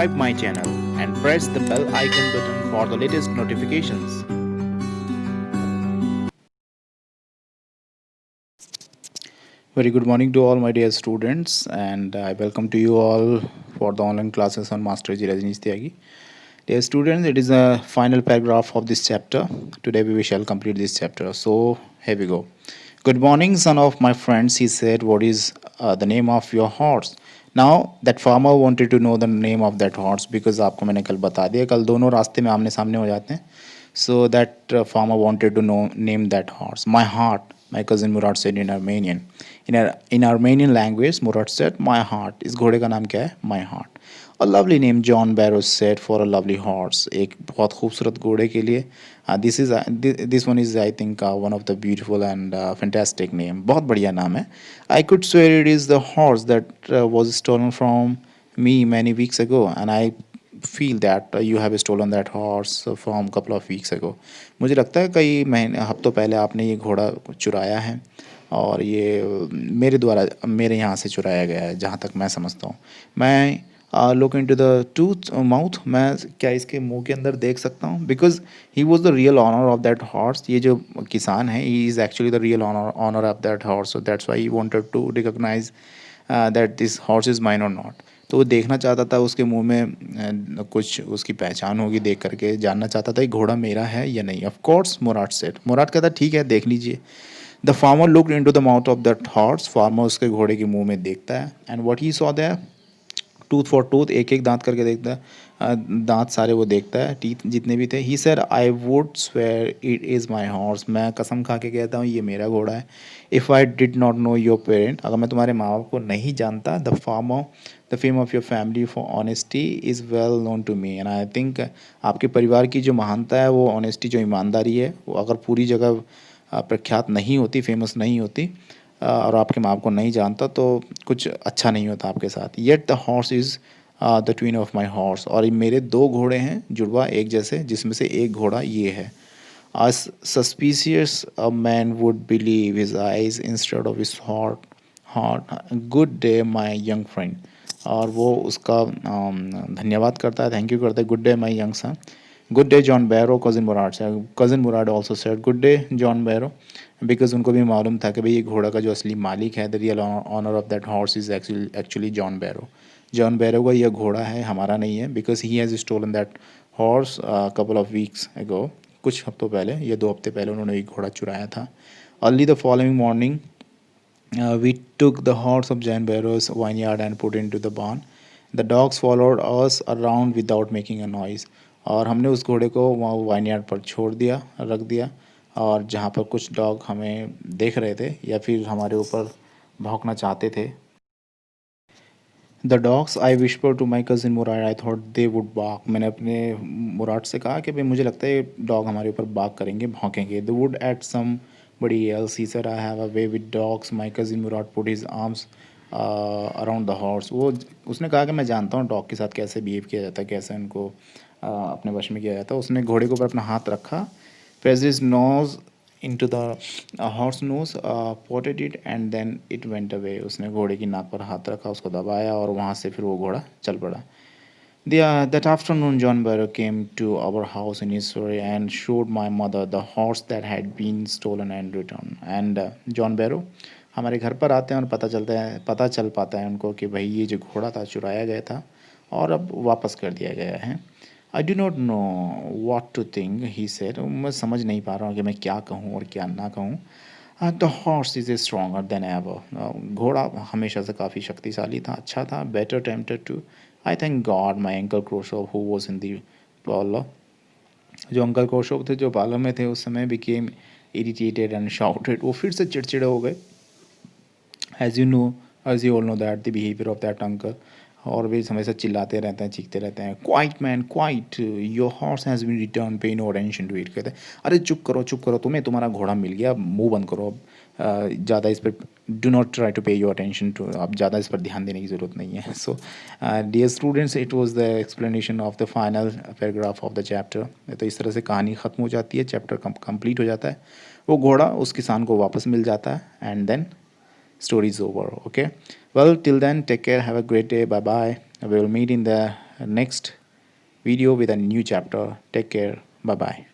subscribe my channel and press the bell icon button for the latest notifications. Very good morning to all my dear students, and I welcome to you all for the online classes on Master Ji Rajneesh Tyagi. Dear students, it is a final paragraph of this chapter. Today we shall complete this chapter. So here we go. Good morning, son of my friends, he said. What is the name of your horse? Now that farmer wanted to know the name of that horse because आपको मैंने कल बता दिया, कल दोनों रास्ते में आमने सामने हो जाते हैं. So that farmer wanted to know name that horse. My heart, my cousin Murad said in Armenian. In Armenian language, Murad said, my heart. इस घोड़े का नाम क्या है? My heart. A lovely name, John Barrow said, for a lovely horse. एक बहुत खूबसूरत घोड़े के लिए. This one is I think one of the beautiful and fantastic name. बहुत बढ़िया नाम है. I could swear it is the horse that was stolen from me many weeks ago, and I feel that you have stolen that horse from couple of weeks ago. मुझे लगता है कई महीने हफ्तों पहले आपने ये घोड़ा चुराया है और ये मेरे द्वारा मेरे यहाँ से चुराया गया है जहाँ तक मैं समझता हूँ. मैं look into the tooth mouth, मैं क्या इसके मुंह के अंदर देख सकता हूँ? Because he was the real owner of that horse. ये जो किसान है, he is actually the real owner of that horse. So that's why he wanted to recognise that this horse is mine और नॉट. तो वो देखना चाहता था उसके मुंह में कुछ उसकी पहचान होगी, देख करके जानना चाहता था ये घोड़ा मेरा है या नहीं. Of course Murad said. Murad कहता ठीक है, देख लीजिए. The farmer looked into the mouth of that horse. Farmer उसके घोड़े के मुंह में देखता है. And what he saw there, tooth for tooth, एक एक दांत करके देखता है. दांत सारे वो देखता है, टीथ जितने भी थे. He sir I would swear it is my horse. मैं कसम खा के कहता हूँ ये मेरा घोड़ा है. If I did not know your parent, अगर मैं तुम्हारे माँ बाप को नहीं जानता. The fame of your family for honesty is well known to me. And I think आपके परिवार की जो महानता है, वो ऑनेस्टी, जो ईमानदारी है, वो अगर पूरी जगह प्रख्यात नहीं होती, फेमस नहीं होती, और आपके माँ बाप को नहीं जानता, तो कुछ अच्छा नहीं होता आपके साथ. Yet the horse is the twin of my horse. और ये मेरे दो घोड़े हैं जुड़वा एक जैसे, जिसमें से एक घोड़ा ये है. As suspicious a man would believe his eyes instead of his heart. Good day, my young friend. और वो उसका धन्यवाद करता है, थैंक यू करता है. Good day my young son. Good day John Barrow, cousin Murad से. Cousin Murad also said good day John Barrow, because उनको भी मालूम था कि भाई ये घोड़ा का जो असली मालिक है, the real owner of that horse is actually John Barrow. John Barrow का यह घोड़ा है, हमारा नहीं है. Because he has stolen that horse couple of weeks ago. कुछ हफ्तों पहले, ये 2 हफ्ते पहले उन्होंने एक घोड़ा चुराया था. Early the following morning we took the horse of Jan Barrow's vineyard and put into the barn. The dogs followed us around without making a noise. और हमने उस घोड़े को वहाँ वाइनयार्ड पर छोड़ दिया, रख दिया, और जहाँ पर कुछ डॉग हमें देख रहे थे या फिर हमारे ऊपर भौंकना चाहते थे. The dogs I whisper to my cousin Murad, I thought they would bark. मैंने अपने मुराद से कहा कि भाई मुझे लगता है डॉग हमारे ऊपर बाक करेंगे, भौंकेंगे. दे वुड एट सम बड़ी else. He said I have a way with dogs. My cousin Murad put his arms around the horse. वो उसने कहा कि मैं जानता हूँ डॉग के साथ कैसे बिहेव किया जाता है, कैसे उनको अपने वश में किया जाता है. उसने घोड़े के ऊपर अपना हाथ रखा. Press his nose into the horse nose, potted it and then it went away. उसने घोड़े की नाक पर हाथ रखा, उसको दबाया, और वहाँ से फिर वो घोड़ा चल पड़ा. That afternoon John Barrow came to our house in Surrey and showed my mother the horse that had been stolen and returned. And John Barrow हमारे घर पर आते हैं और पता चल पाता है उनको कि भाई ये जो घोड़ा था चुराया गया था और अब वापस कर दिया गया है. I do not know what to think, he said. मैं समझ नहीं पा रहा हूँ कि मैं क्या कहूँ और क्या ना कहूँ. The horse is a stronger than ever. घोड़ा हमेशा से काफ़ी शक्तिशाली था, अच्छा था. Better tempted to. I thank God my uncle Kroshov who was in the parlour. जो अंकल क्रोशोव थे जो पार्लर में थे उस समय, बिकेम इरिटेटेड एंड शाउटेड. वो फिर से चिड़चिड़े हो गए. As you all know that the behaviour of that uncle. और वे हमेशा चिल्लाते रहते हैं, चीखते रहते हैं. Quiet man quiet, your horse has been return, pay no attention to it. कहते हैं अरे चुप करो, तुम्हें तुम्हारा घोड़ा मिल गया, मुंह बंद करो. ज़्यादा इस पर डू नॉट ट्राई टू पे योर अटेंशन टू. अब ज़्यादा इस पर ध्यान देने की ज़रूरत नहीं है. So dear students, it was the explanation of the final paragraph of the chapter. तो इस तरह से कहानी ख़त्म हो जाती है, चैप्टर कंप्लीट हो जाता है. वो घोड़ा उस किसान को वापस मिल जाता है. And then story is over. Okay, well, till then, take care, have a great day, bye bye. We will meet in the next video with a new chapter. Take care. Bye bye.